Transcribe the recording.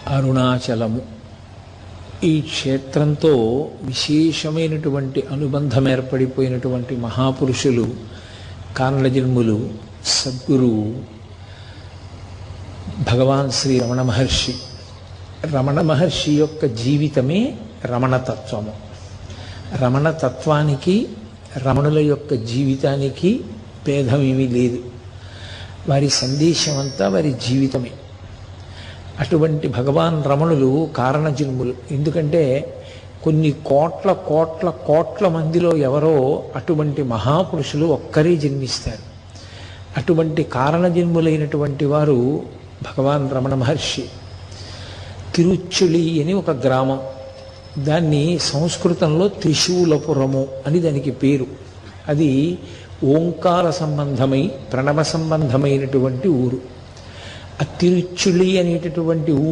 అరుణాచలము. ఈ క్షేత్రంతో విశేషమైనటువంటి అనుబంధం ఏర్పడిపోయినటువంటి మహాపురుషులు, కారణజన్ములు, సద్గురువు భగవాన్ శ్రీ రమణ మహర్షి. రమణ మహర్షి యొక్క జీవితమే రమణతత్వము. రమణతత్వానికి రమణుల యొక్క జీవితానికి భేదమేమీ లేదు. వారి సందేశం అంతా వారి జీవితమే. అటువంటి భగవాన్ రమణులు కారణజన్ములు. ఎందుకంటే కొన్ని కోట్ల కోట్ల కోట్ల మందిలో ఎవరో అటువంటి మహాపురుషులు ఒక్కరే జన్మిస్తారు. అటువంటి కారణజన్ములైనటువంటి వారు భగవాన్ రమణ మహర్షి. తిరుచుళి అని ఒక గ్రామం, దాన్ని సంస్కృతంలో త్రిశూలపురము అని దానికి పేరు. అది ఓంకార సంబంధమై ప్రణవ సంబంధమైనటువంటి ఊరు. ఆ తిరుచుళి అనేటటువంటి ఊరు